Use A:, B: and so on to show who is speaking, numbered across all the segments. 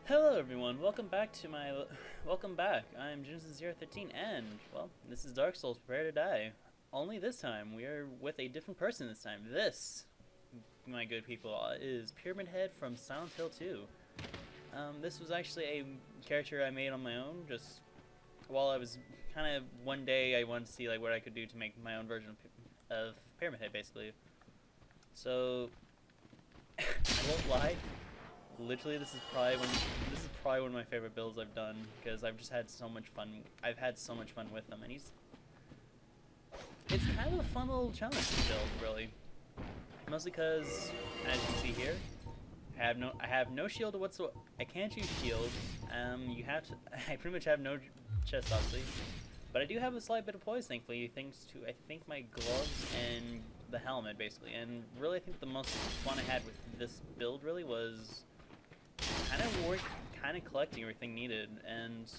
A: Hello everyone, welcome back. I'm Jimson013 and, well, this is Dark Souls Prepare to Die. Only this time, we are with a different person this time. This, my good people, is Pyramid Head from Silent Hill 2. This was actually a character I made on my own, just while I was kind of, one day I wanted to see like what I could do to make my own version of Pyramid Head, basically. So, I won't lie. Literally, this is probably one of my favorite builds I've done because I've just had so much fun. I've had so much fun with them, and it's kind of a fun little challenge to build, really. Mostly because, as you can see here, I have no shield whatsoever. I can't use shields. I pretty much have no chest, obviously, but I do have a slight bit of poise, thankfully, thanks to I think my gloves and the helmet, basically. And really, I think the most fun I had with this build really was kind of collecting everything needed, and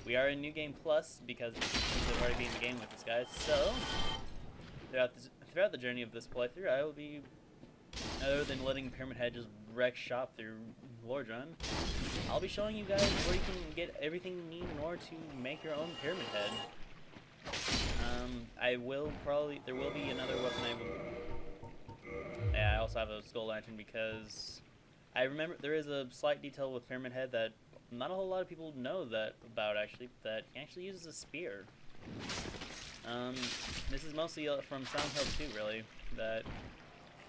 A: we are in New Game Plus because we've already been in the game with this guys. So throughout the journey of this playthrough, I will be, other than letting Pyramid Head just wreck shop through Lord Run, I'll be showing you guys where you can get everything you need in order to make your own Pyramid Head. There will be another weapon I also have a Skull Lantern because I remember there is a slight detail with Pyramid Head that not a whole lot of people know about actually, that he actually uses a spear. This is mostly from Silent Hill 2, really, that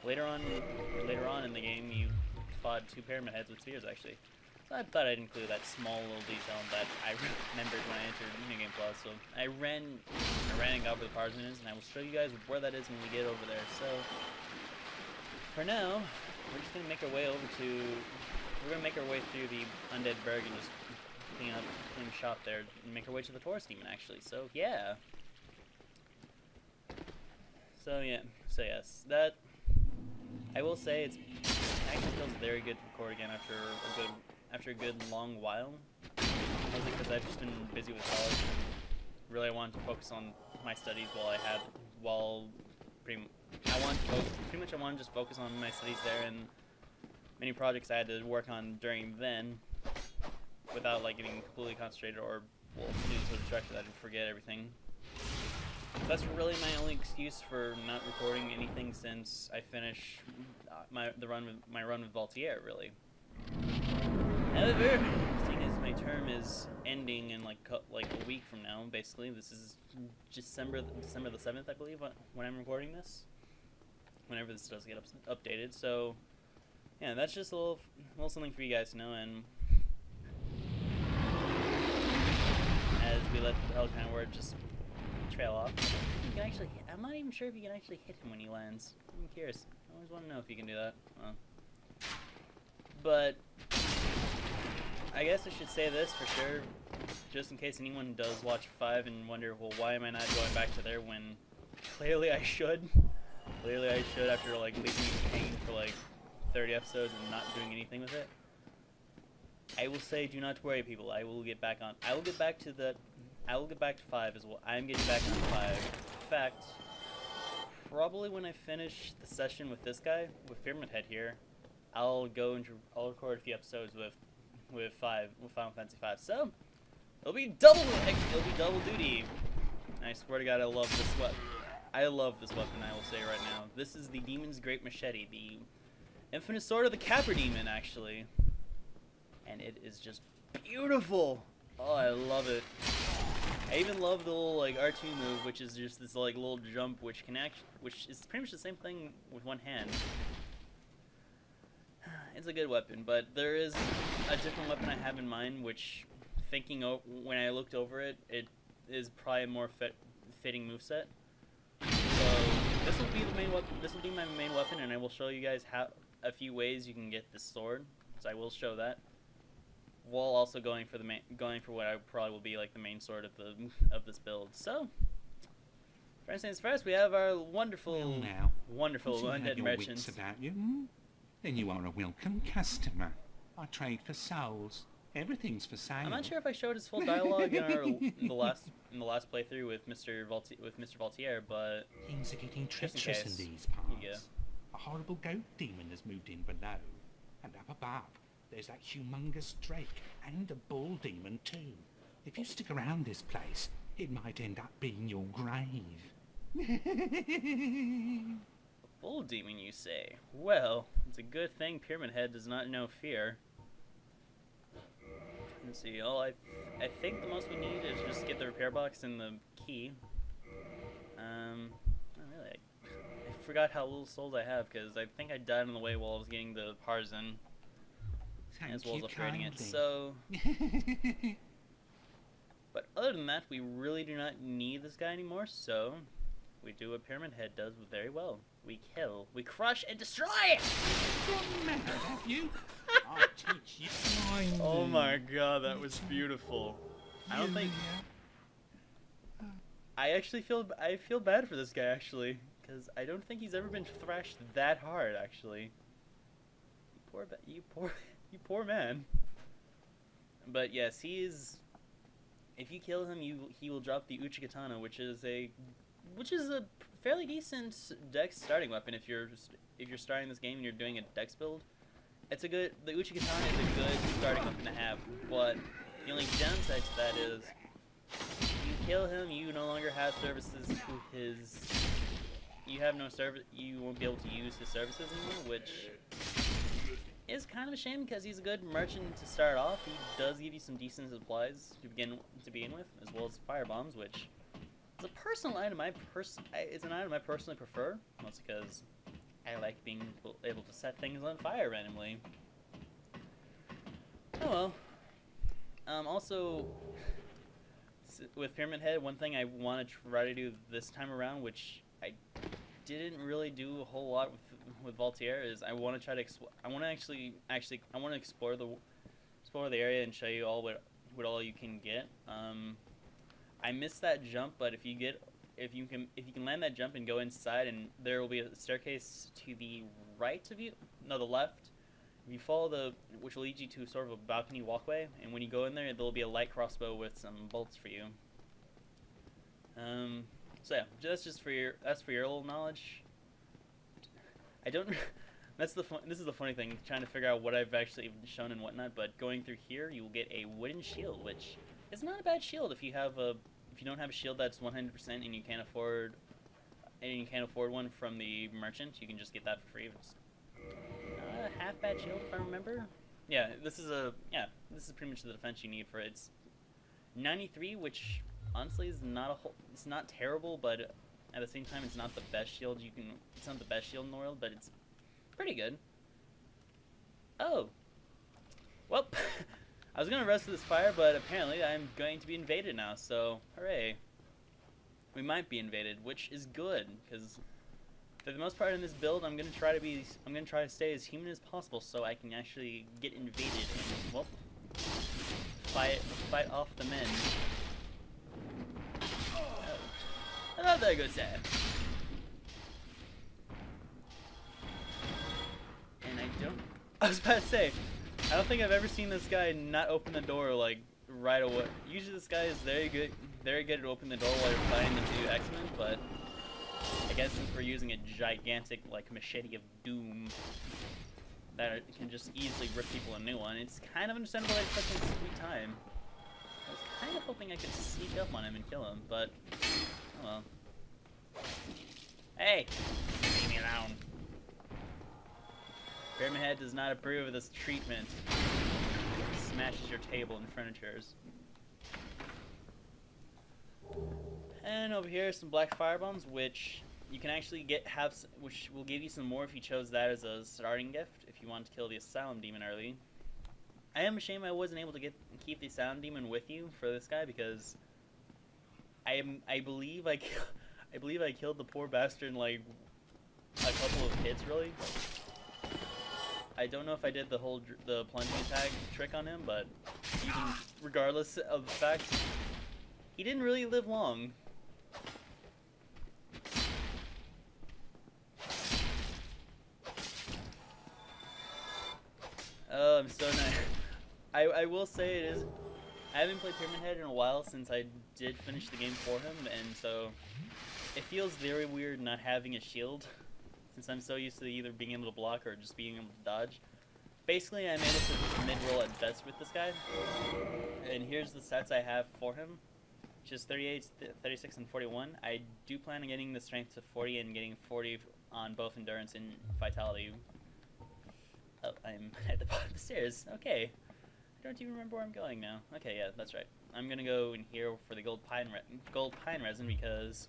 A: later on in the game you fought two Pyramid Heads with spears, actually. So I thought I'd include that small little detail that I remembered when I entered New Game Plus. So I ran and got where the power zone is, and I will show you guys where that is when we get over there. So for now, we're just gonna make our way through the Undead Burg and just clean shop there and make our way to the Taurus Demon, actually. So yeah. So yes, that I will say it actually feels very good to record again after a good long while. Mostly because I've just been busy with college. And really, I wanted to focus on my studies I wanted to just focus on my studies there and many projects I had to work on during then without like getting completely concentrated or being so distracted that I didn't forget everything. So that's really my only excuse for not recording anything since I finished my run with Valtier, really. However, seeing as my term is ending in like a week from now, basically, this is December the 7th, I believe, when I'm recording this. Whenever this does get updated, so yeah, that's just a little something for you guys to know. And as we let the Hellkind word just trail off, you can actually I'm not even sure if you can actually hit him when he lands. I'm curious. I always want to know if you can do that. But I guess I should say this for sure, just in case anyone does watch 5 and wonder, well, why am I not going back to there when clearly I should. Clearly I should, after like leaving me hanging for like 30 episodes and not doing anything with it. I will say, do not worry, people. I will get back to 5 as well. I'm getting back on 5. In fact, probably when I finish the session with this guy, with Pyramid Head here, I'll record a few episodes with Final Fantasy 5. So it'll be double duty. I swear to God, I love this weapon. I love this weapon, I will say right now. This is the Demon's Great Machete, the infinite sword of the Capra Demon, actually. And it is just beautiful! Oh, I love it. I even love the little, like, R2 move, which is just this, like, little jump, which is pretty much the same thing with one hand. It's a good weapon, but there is a different weapon I have in mind, which, when I looked over it, it is probably a more fitting moveset. So this will be the main weapon. This will be my main weapon, and I will show you guys a few ways you can get this sword. So I will show that, while also going for what I probably will be like the main sword of this build. So, first things first, we have our wonderful undead merchants.
B: About you, then you are a welcome customer. I trade for souls. Everything's for sale.
A: I'm not sure if I showed his full dialogue in the last playthrough with Mr. Valtier, but
B: things are getting treacherous in these parts. A horrible goat demon has moved in below, and up above there's that humongous drake and a bull demon too. If you stick around this place, it might end up being your grave.
A: Bull demon, you say? Well, it's a good thing Pyramid Head does not know fear. Let's see. I think the most we need is just get the repair box and the key. Not really. I forgot how little souls I have because I think I died on the way while I was getting the Parson, as well as upgrading it. So, but other than that, we really do not need this guy anymore. So, we do what Pyramid Head does very well. We kill, we crush, and destroy!
B: You're mad, have you? I'll teach you.
A: Oh my god, that was beautiful. I don't think... I feel bad for this guy, actually. Because I don't think he's ever been thrashed that hard, actually. You poor man. But yes, if you kill him, he will drop the Uchikatana, which is a fairly decent dex starting weapon if you're starting this game and you're doing a dex build. The Uchikatana is a good starting weapon to have, but the only downside to that is you kill him, you no longer have services to his. You have no service. You won't be able to use his services anymore, which is kind of a shame because he's a good merchant to start off. He does give you some decent supplies to begin with, as well as fire bombs, which is a personal item. It's an item I personally prefer, mostly because I like being able to set things on fire randomly. Oh well. Also, with Pyramid Head, one thing I want to try to do this time around, which I didn't really do a whole lot with Voltaire, is I want to try to I want to explore the area and show you all what all you can get. I missed that jump, but if you can land that jump and go inside, and there will be a staircase to the right of you, no, the left. If you follow which will lead you to sort of a balcony walkway, and when you go in there, there'll be a light crossbow with some bolts for you. So yeah, that's for your little knowledge. I don't. This is the funny thing, trying to figure out what I've actually shown and whatnot. But going through here, you will get a wooden shield, which is not a bad shield if you don't have a shield that's 100% and you can't afford one from the merchant. You can just get that for free. It's half bad shield if I remember. Yeah, this is pretty much the defense you need for it. It's 93, which honestly is it's not terrible, but at the same time it's not the best shield it's not the best shield in the world, but it's pretty good. Oh. Well, I was gonna rest this fire, but apparently I'm going to be invaded now, so hooray. We might be invaded, which is good, because for the most part in this build I'm gonna try to stay as human as possible so I can actually get invaded and, well, fight off the men. Not that good, sad. And I was about to say, I don't think I've ever seen this guy not open the door like right away. Usually this guy is very good at opening the door while you're fighting the two X-Men, but I guess since we're using a gigantic like machete of doom that can just easily rip people a new one, it's kind of understandable that it's such a sweet time. I was kind of hoping I could sneak up on him and kill him, but oh well. Hey! Leave me alone. Pyramid Head does not approve of this treatment. Smashes your table and furnitures. And over here some black fire bombs, which you can actually which will give you some more if you chose that as a starting gift if you want to kill the Asylum Demon early. I am ashamed I wasn't able to keep the Asylum Demon with you for this guy because I believe I killed the poor bastard in like a couple of hits, really. I don't know if I did the plunging attack trick on him, but even regardless of the fact, he didn't really live long. Oh, I'm so nice. I will say it is. I haven't played Pyramid Head in a while since I did finish the game for him, and so it feels very weird not having a shield, since I'm so used to either being able to block or just being able to dodge. basically I'm able to mid-roll at best with this guy. And here's the stats I have for him. Just 38, 36, and 41. I do plan on getting the strength to 40 and getting 40 on both endurance and vitality. Oh, I'm at the bottom of the stairs. Okay. I don't even remember where I'm going now. Okay, yeah, that's right. I'm gonna go in here for the gold pine resin because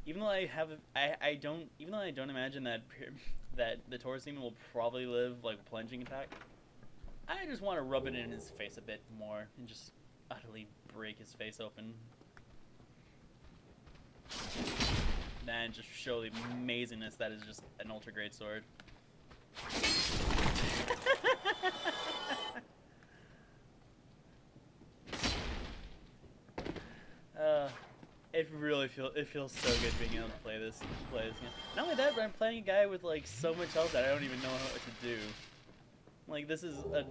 A: even though I don't imagine that the Taurus Demon will probably live like a plunging attack, I just want to rub it in his face a bit more and just utterly break his face open. And just show the amazingness that is just an ultra great sword. It feels so good being able to play this game. Not only that, but I'm playing a guy with like so much health that I don't even know what to do. Like this is a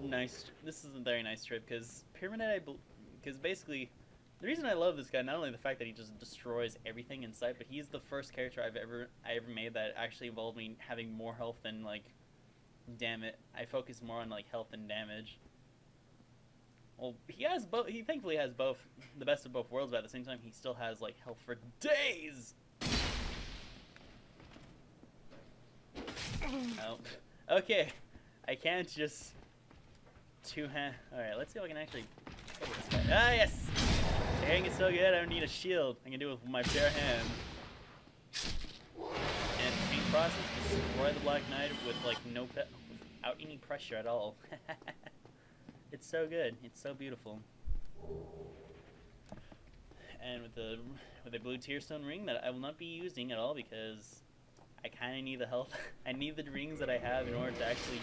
A: very nice trip because because basically the reason I love this guy, not only the fact that he just destroys everything in sight, but he's the first character I ever made that actually involved me having more health than like, damn it, I focus more on like health and damage. Well, he has both. He thankfully has both, the best of both worlds, but at the same time, he still has like health for days. Oh, okay. I can't just two-hand. All right, let's see if I can actually cover this guy. Ah, yes. Dang, it's so good. I don't need a shield. I can do it with my bare hand. And the same process, destroy the Black Knight with like without any pressure at all. It's so good. It's so beautiful. And with the blue tearstone ring that I will not be using at all because I kind of need the health. I need the rings that I have in order to actually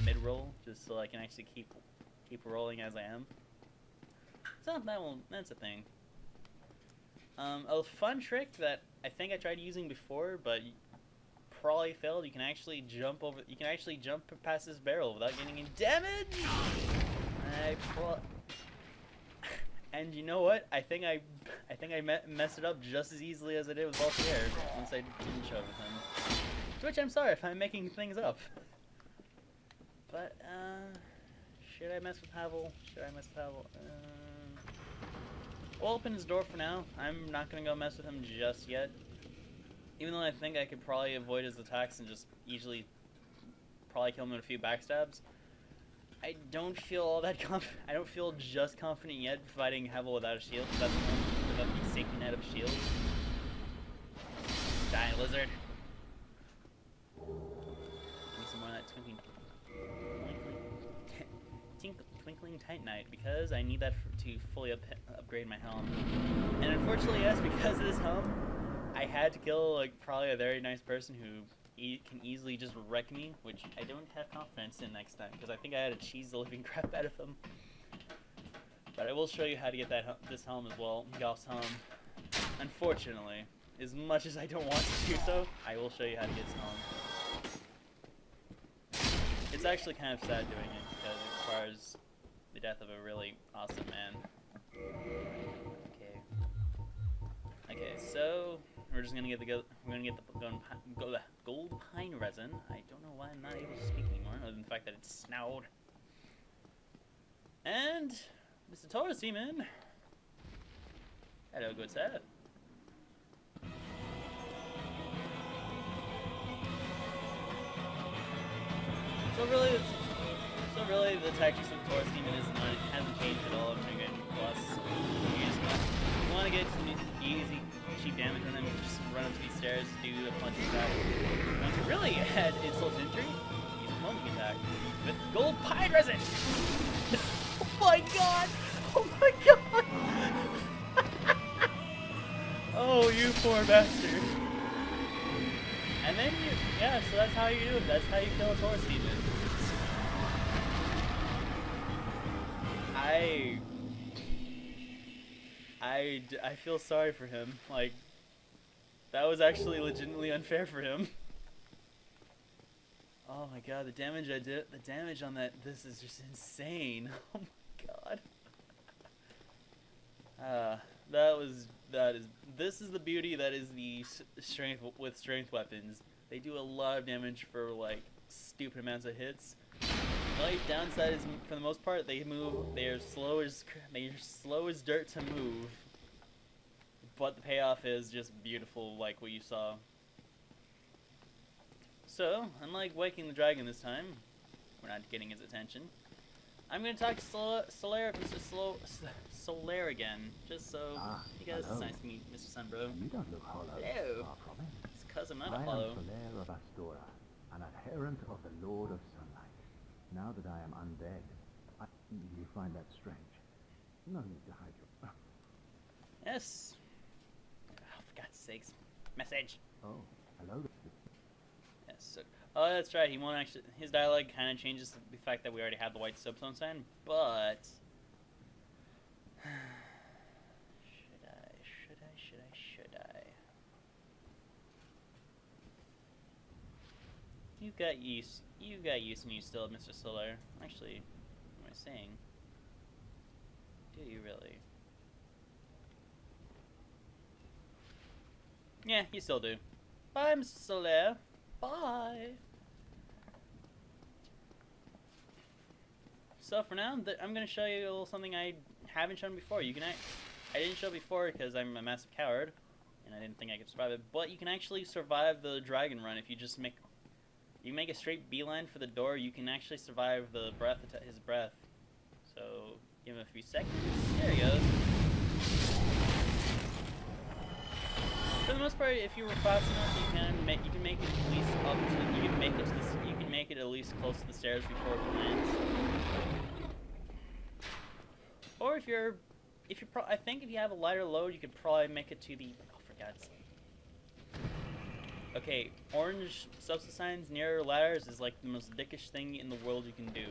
A: mid-roll, just so I can actually keep rolling as I am. So that's a thing. A fun trick that I think I tried using before, but probably failed. You can actually jump past this barrel without getting any damage. And you know what? I think I messed it up just as easily as I did with Voltaire once I didn't show it with him. To which I'm sorry if I'm making things up. But should I mess with Havel? We'll open his door for now. I'm not gonna go mess with him just yet. Even though I think I could probably avoid his attacks and just easily probably kill him with a few backstabs. I don't feel all that I don't feel just confident yet fighting Havel without a shield, without the safety net of a shield. Die, lizard. Give me some more of that twinkling titanite because I need that to fully upgrade my helm. And unfortunately, yes, because of this helm, I had to kill like probably a very nice person who can easily just wreck me, which I don't have confidence in next time because I think I had to cheese the living crap out of him. But I will show you how to get this helm as well, Goff's helm. Unfortunately, as much as I don't want to do so, I will show you how to get his helm. It's actually kind of sad doing it because it requires the death of a really awesome man. Okay, so we're just gonna get the gold pine resin. I don't know why I'm not able to speak anymore, other than the fact that it's snowed. And Mr. Taurus Demon. Hello, good sir. So really, the tactics of the Taurus Demon hasn't changed at all. I'm gonna get plus. You want to get some easy, cheap damage on them. Just run up these stairs, do a punch attack. You want to really add insult to injury? Use a plunging attack with gold pine resin. Oh my god! Oh my god! Oh, you poor bastard! And then so that's how you do it. That's how you kill a Taurus Demon. I feel sorry for him. Like, that was actually legitimately unfair for him. Oh my god, the damage on this is just insane. Oh my god. This is the beauty that is the strength weapons. They do a lot of damage for like stupid amounts of hits. The only downside is, for the most part, they move. They're slow as dirt to move. But the payoff is just beautiful, like what you saw. So, unlike waking the dragon this time, we're not getting his attention. I'm going to talk to Solaire, Mr. Solaire again, just so you guys. It's nice to meet Mr. Sunbro.
C: You don't look hollow.
A: Hello.
C: Far from it.
A: It's because I'm not a
C: I
A: hollow.
C: am Solaire of Astora, an adherent of the Lord of Sunlight. Now that I am undead, you find that strange? No need to hide your...
A: Yes. Oh, for God's sakes. Message.
C: Oh, hello.
A: Yes. So, oh, that's right. He won't actually. His dialogue kind of changes the fact that we already have the white soapstone sign, but. Should I? You got use and you still, Mr. Solaire. Actually, what am I saying? Do you really? Yeah, you still do. Bye, Mr. Solaire. Bye. So for now, I'm going to show you a little something I haven't shown before. I didn't show before because I'm a massive coward, and I didn't think I could survive it. But you can actually survive the dragon run if you just make a straight beeline for the door. You can actually survive the his breath. So give him a few seconds. There he goes. For the most part, if you were fast enough, you can make it at least up to. You can make it at least close to the stairs before it lands. Or I think if you have a lighter load, you could probably make it to the. Oh, for God's sake. Okay, orange substance signs near ladders is like the most dickish thing in the world you can do,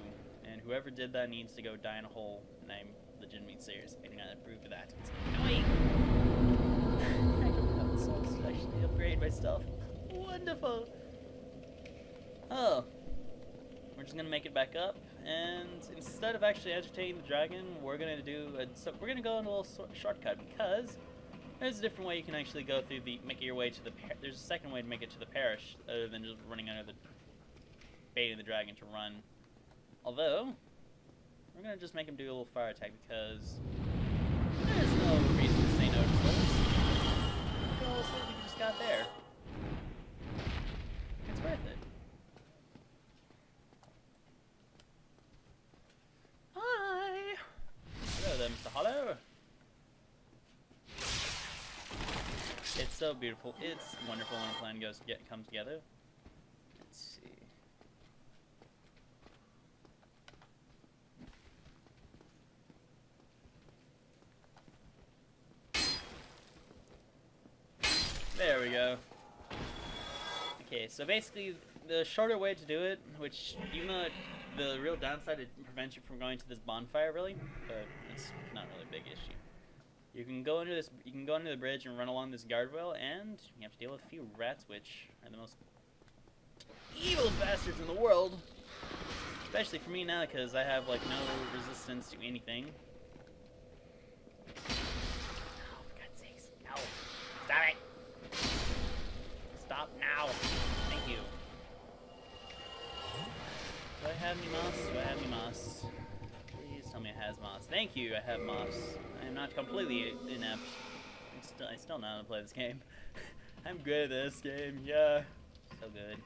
A: and whoever did that needs to go die in a hole. And I'm legitimately serious. I do not approve of that. It's annoying. I don't have the souls to actually upgrade my stuff. Wonderful. Oh, we're just gonna make it back up, and instead of actually agitating the dragon, we're gonna go on a little shortcut because there's a different way you can actually go through make your way to the. There's a second way to make it to the parish other than just running under baiting the dragon to run. Although, we're gonna just make him do a little fire attack because there's no reason to say no to souls. Look at all the souls you just got there. It's worth it. Hi! Hello there, Mr. Hollow. It's so beautiful. It's wonderful when a plan comes together. Let's see. There we go. Okay, so basically the shorter way to do it, which even though the real downside, it prevents you from going to this bonfire really, but it's not really a big issue. You can go under the bridge and run along this guardrail, and you have to deal with a few rats, which are the most evil bastards in the world. Especially for me now, because I have like no resistance to anything. Oh, for God's sakes! No! Stop it! Stop now! Thank you. Do I have any moss? Do I have any moss? Please tell me I has moss. Thank you, I have moss. I am not completely inept. I still know how to play this game. I'm good at this game, yeah. So good.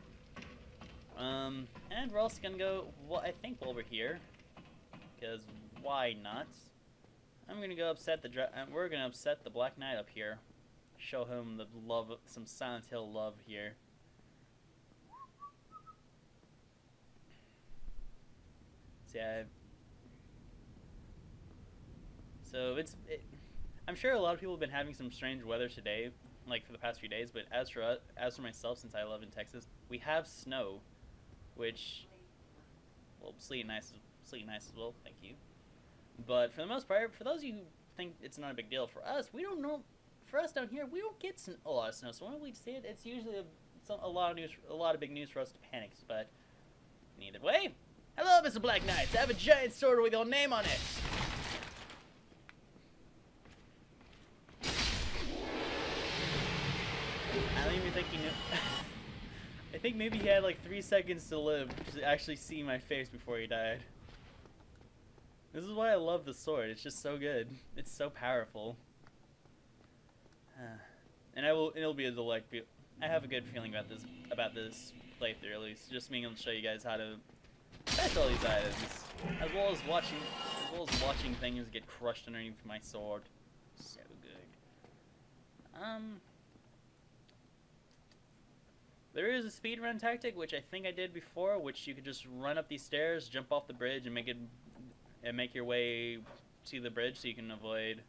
A: And we're also gonna go, well, I think over here. Because why not? I'm gonna go we're gonna upset the Black Knight up here. Show him the love, some Silent Hill love here. So I'm sure a lot of people have been having some strange weather today, like for the past few days. But as for myself, since I live in Texas, we have snow, which, well, sleet and ice as well. Thank you. But for the most part, for those of you who think it's not a big deal, for us, we don't know. For us down here, we don't get a lot of snow. So when we see it, it's usually a lot of big news for us to panic. But either way. Hello, Mr. Black Knight. I have a giant sword with your name on it. I don't even think he knew. I think maybe he had like 3 seconds to live to actually see my face before he died. This is why I love the sword. It's just so good. It's so powerful. And it'll be a delight. I have a good feeling about this playthrough, at least. Just being able to show you guys how to fetch all these items, as well as watching things get crushed underneath my sword. So good. There is a speedrun tactic, which I think I did before, which you could just run up these stairs, jump off the bridge, and make your way to the bridge so you can avoid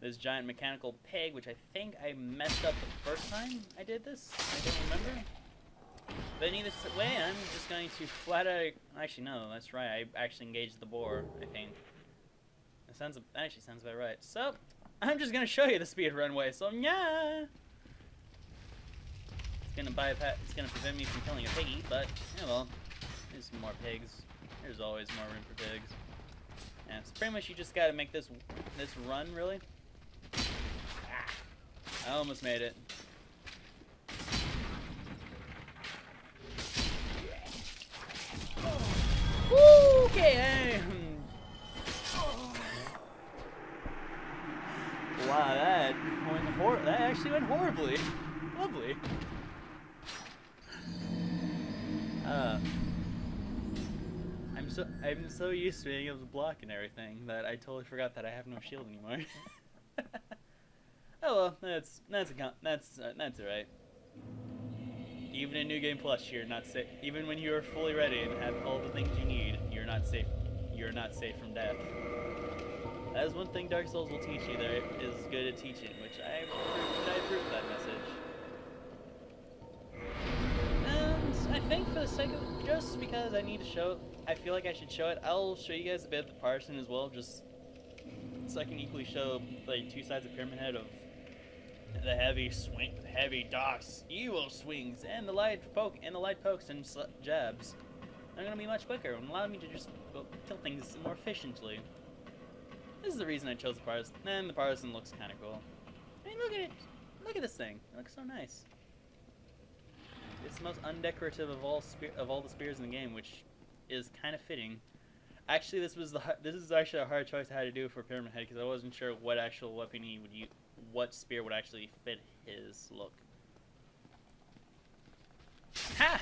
A: this giant mechanical pig, which I think I messed up the first time I did this. I don't remember. But in either way, I'm just going to flat out... Actually, no, that's right. I actually engaged the boar, I think. That actually sounds about right. So, I'm just going to show you the speedrun way. So, yeah! It's going to prevent me from killing a piggy, but, yeah, well, there's some more pigs. There's always more room for pigs. Yeah, so pretty much you just got to make this run, really. I almost made it. Woo! Okay. Wow, that actually went horribly. Lovely. I'm so used to being able to block and everything that I totally forgot that I have no shield anymore. Oh well, that's alright. Even in New Game Plus, you're not safe. Even when you are fully ready and have all the things you need, you're not safe. You're not safe from death. That is one thing Dark Souls will teach you. There is good at teaching, which I approve that message. And I think for the sake of just because I need to show, I feel like I should show it. I'll show you guys a bit of the partisan as well, just so I can equally show like 2 sides of Pyramid Head of the heavy docks, evil swings, and the light pokes and jabs. They're gonna be much quicker and allow me to just kill things more efficiently. This is the reason I chose the partisan. And the partisan looks kind of cool. I mean, look at it. Look at this thing. It looks so nice. It's the most undecorative of all the spears in the game, which is kind of fitting. Actually, this is actually a hard choice I had to do for Pyramid Head because I wasn't sure what actual weapon he would use, what spear would actually fit his look. Ha!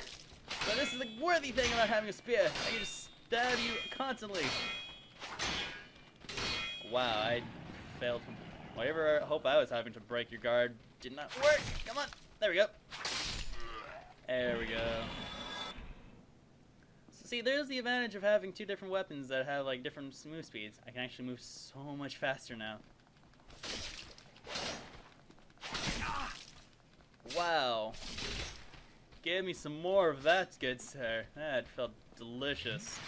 A: So this is the worthy thing about having a spear. I can just stab you constantly. Wow, I failed. Whatever hope I was having to break your guard did not work. Come on. There we go. There we go. So see, there's the advantage of having 2 different weapons that have like different move speeds. I can actually move so much faster now. Wow. Give me some more of that, good sir. That felt delicious.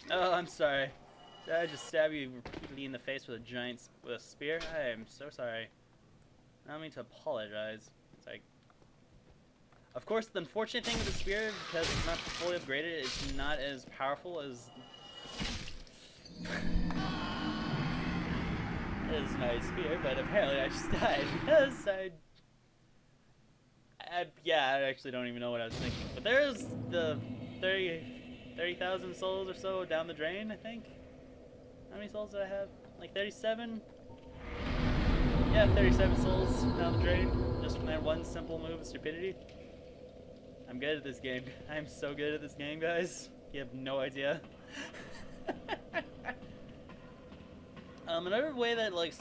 A: Oh, I'm sorry. Did I just stab you repeatedly in the face with a spear? I am so sorry. I don't mean to apologize. It's like, of course, the unfortunate thing with the spear, because it's not fully upgraded, it's not as powerful as my spear. But apparently, I just died because yeah, I actually don't even know what I was thinking. But there's the 30,000 souls or so down the drain, I think. How many souls did I have? Like 37? Yeah, 37 souls down the drain, just from that one simple move of stupidity. I'm good at this game. I'm so good at this game, guys. You have no idea. Another way that, like,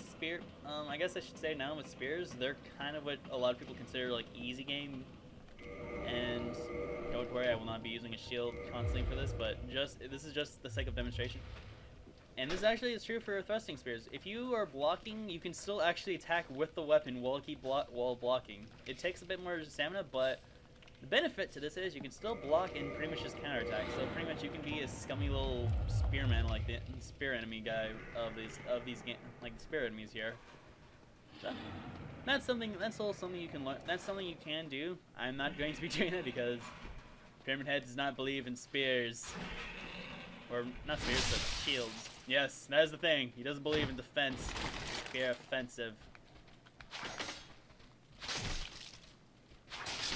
A: I guess I should say now with spears, they're kind of what a lot of people consider, like, easy game. And don't worry, I will not be using a shield constantly for this, but this is just the sake of demonstration. And this actually is true for thrusting spears. If you are blocking, you can still actually attack with the weapon while blocking. It takes a bit more stamina, but the benefit to this is you can still block and pretty much just counterattack. So pretty much you can be a scummy little spearman like the spear enemy guy of these like the spear enemies here. So that's all something you can learn. That's something you can do. I'm not going to be doing that because Pyramid Head does not believe in spears. Or not spears, but shields. Yes, that is the thing. He doesn't believe in defense. We are offensive.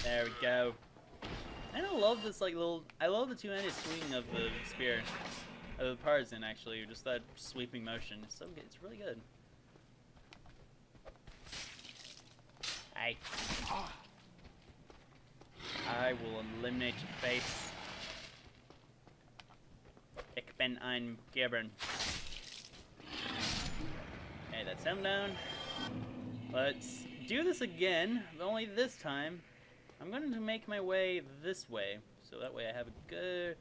A: There we go. And I love this like little. I love the two-handed swing of the spear, of the partisan. Actually, just that sweeping motion. It's so good. It's really good. I will eliminate your face. Ich bin ein Gebern. Okay, that's him down. Let's do this again, but only this time I'm going to make my way this way, so that way I have a good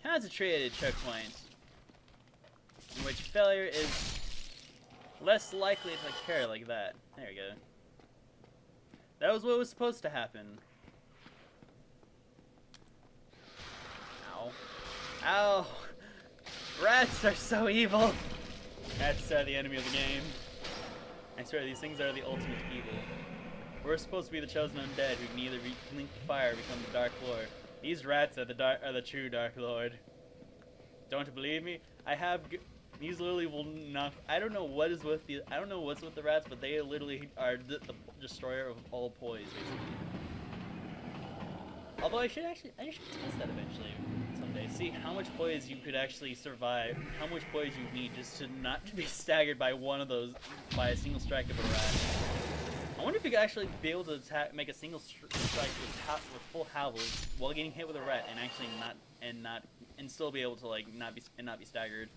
A: concentrated checkpoint, in which failure is less likely to occur like that. There we go. That was what was supposed to happen. Ow. Ow! Rats are so evil! Rats are the enemy of the game. I swear, these things are the ultimate evil. We're supposed to be the chosen undead who can either blink fire or become the Dark Lord. These rats are the true Dark Lord. Don't you believe me? These literally will knock. I don't know what is with the. I don't know what's with the rats, but they literally are the destroyer of all poise, basically. Although I should test that eventually someday. See how much poise you could actually survive. How much poise you need just to not be staggered by one of those, by a single strike of a rat. I wonder if you could actually be able to make a single strike with full howls while getting hit with a rat and actually and still be able to like not be staggered.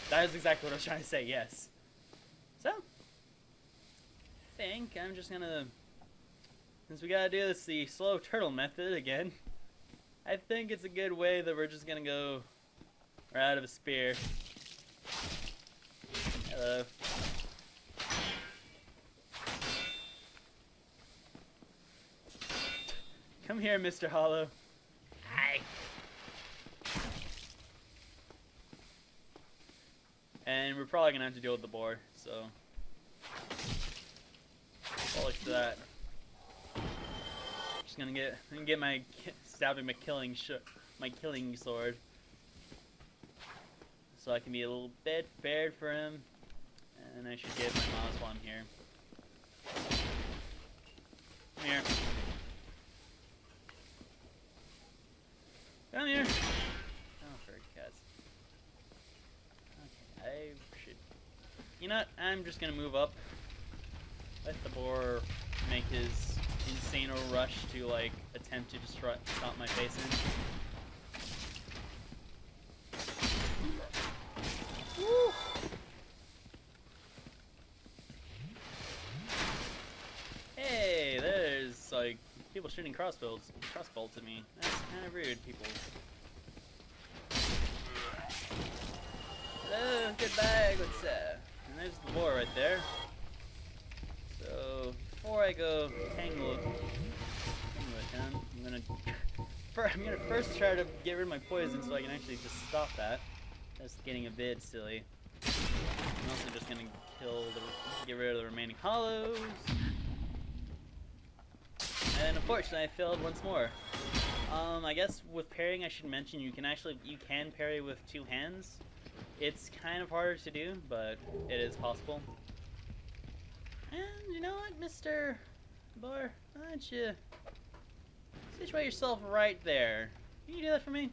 A: That is exactly what I was trying to say. Yes. So, I think I'm just gonna. Since we gotta do this the slow turtle method again, I think it's a good way that we're just gonna go right out of a spear. Hello. Come here, Mr. Hollow. Hi. And we're probably gonna have to deal with the boar, so. Polish that. Just gonna get my stabbing my killing sword, so I can be a little bit prepared for him, and I should get my mouse while I'm here. Come here. Come here. Oh, for cats. Okay, I should. You know what? I'm just gonna move up. Let the boar make his insane rush to like attempt to stomp my face in. Woo! Hey, there's like people shooting crossbolts at me. That's kind of rude, people. Hello, goodbye, good sir. And there's the boar right there. So before I go tangle it down, I'm gonna first try to get rid of my poison so I can actually just stop that. That's getting a bit silly. I'm also just gonna get rid of the remaining hollows. And unfortunately I failed once more. I guess with parrying I should mention you can parry with two hands. It's kind of harder to do, but it is possible. And you know what, Mr. Boar? Why don't you situate yourself right there? Can you do that for me?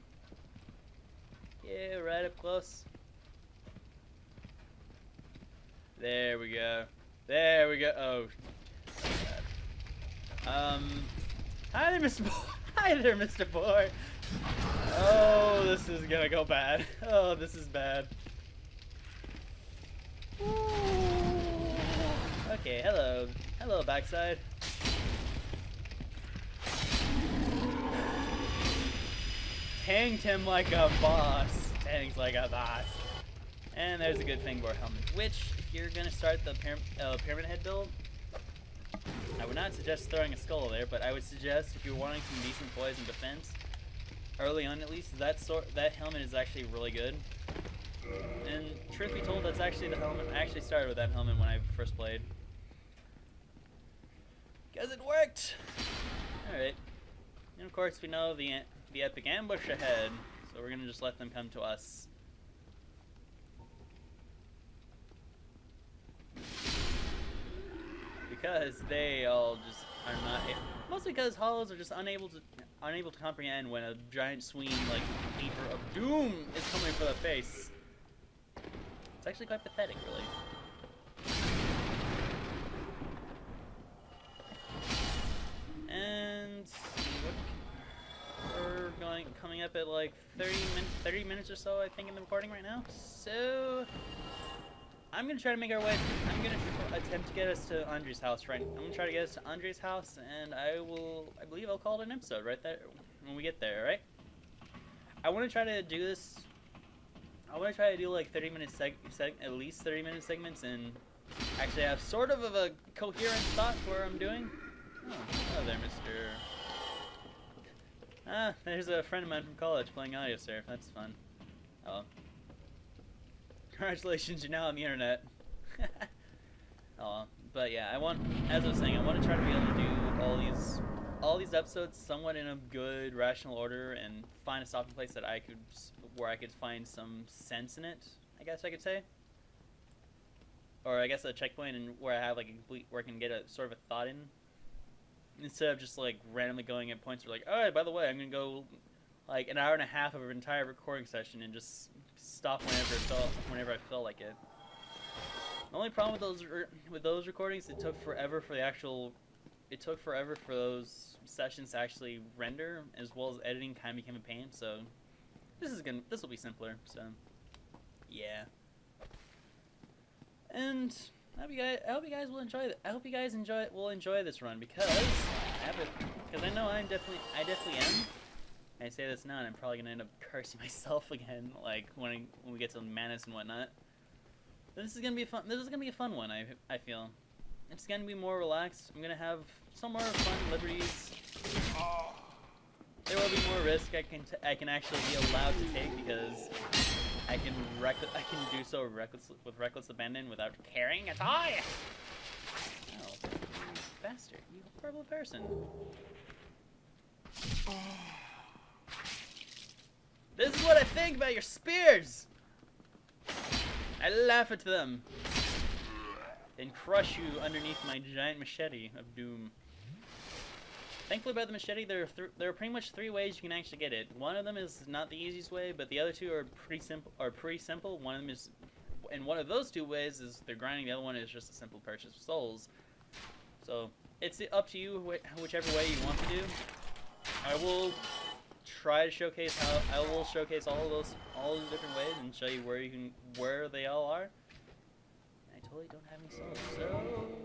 A: Yeah, right up close. There we go. There we go. Oh. Hi there, Mr. Boar. Hi there, Mr. Boar. Oh, this is gonna go bad. Oh, this is bad. Okay, hello. Hello, backside. Tanked him like a boss. Tanked like a boss. And there's a good Fangboar helmet, which, if you're gonna start the Pyramid Head build, I would not suggest throwing a skull there, but I would suggest if you're wanting some decent poise and defense, early on at least, that helmet is actually really good. And truth be told, that's actually the helmet. I actually started with that helmet when I first played. Because it worked! Alright. And of course we know the epic ambush ahead, so we're gonna just let them come to us. because they all just are not. Mostly because hollows are just unable to comprehend when a giant swinging like leaper of doom is coming for the face. It's actually quite pathetic, really. And we're coming up at like 30 minutes or so, I think, in the recording right now. So I'm gonna try to make our way. I'm gonna attempt to get us to Andre's house. Right, I'm gonna try to get us to Andre's house, and I believe I'll call it an episode right there when we get there. Right. I want to try to do this. I want to try to do like 30-minute at least 30-minute segments, and actually have sort of a coherent thought for what I'm doing. Oh, hello there, Mr. Ah, there's a friend of mine from college playing audio surf. That's fun. Oh. Congratulations, you're now on the internet. Oh, but yeah, as I was saying, I want to try to be able to do all these episodes somewhat in a good, rational order, and find a stopping place that where I could find some sense in it, I guess I could say. Or I guess a checkpoint and where I have like where I can get a sort of a thought in, instead of just like randomly going at points where like, oh, by the way, I'm gonna go like an hour and a half of an entire recording session and just stop whenever I felt like it. The only problem with those recordings, it took forever for those sessions to actually render, as well as editing kind of became a pain. So this will be simpler. So yeah. And I hope you guys will enjoy it. I hope you guys will enjoy this run because I know I definitely am. I say this now, and I'm probably gonna end up cursing myself again, like when we get to Manus and whatnot. But this is gonna be fun. This is gonna be a fun one. I feel it's gonna be more relaxed. I'm gonna have some more fun liberties. There will be more risk I can actually be allowed to take because I can do so with reckless abandon without caring at all. Oh, you bastard! You horrible person. This is what I think about your spears! I laugh at them, then crush you underneath my giant machete of doom. Thankfully about the machete, there are pretty much 3 ways you can actually get it. One of them is not the easiest way, but the other 2 are pretty simple. One of them is, and one of those 2 ways is they're grinding, the other one is just a simple purchase of souls. So, it's up to you whichever way you want to do. I will try to showcase all the different ways and show you where they all are. I totally don't have any souls, so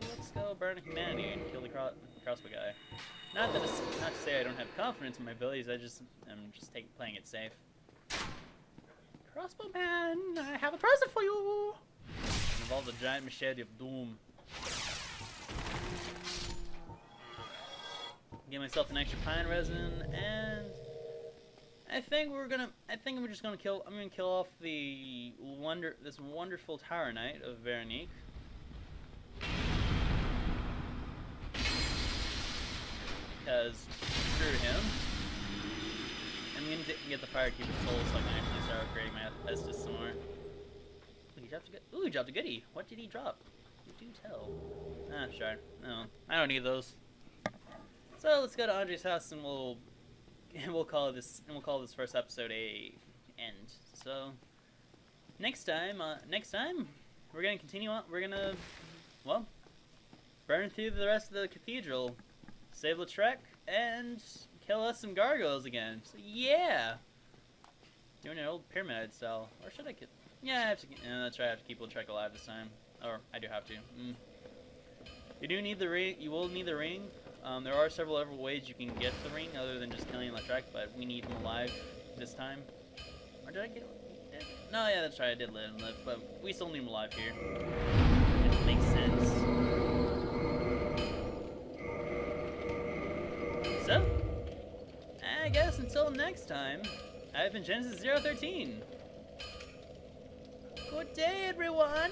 A: let's go burn humanity and kill the crossbow guy. Not to say I don't have confidence in my abilities. I'm just playing it safe. Crossbow man, I have a present for you. It involves a giant machete of doom. Get myself an extra pine resin, and I'm just gonna kill off this wonderful Tower Knight of Veronique. Because screw him. I'm gonna get the Firekeeper soul so I can actually start upgrading my Estus some more. Ooh, he dropped a goodie. What did he drop? You do tell. Ah, sure. No, I don't need those. So let's go to Andre's house and we'll call this first episode a end. So next time we're gonna continue on. We're gonna burn through the rest of the cathedral, save Lautrec, and kill us some gargoyles again. So yeah, doing an old pyramid style. Or should I kill? Yeah, I have to. That's right. I have to keep Lautrec alive this time. Or I do have to. You do need the ring. You will need the ring. There are several other ways you can get the ring other than just killing Lautrec, but we need him alive this time. Or did I get him? No, yeah, that's right, I did let him live, but we still need him alive here. It makes sense. So, I guess until next time, I've been Genesis 013. Good day, everyone!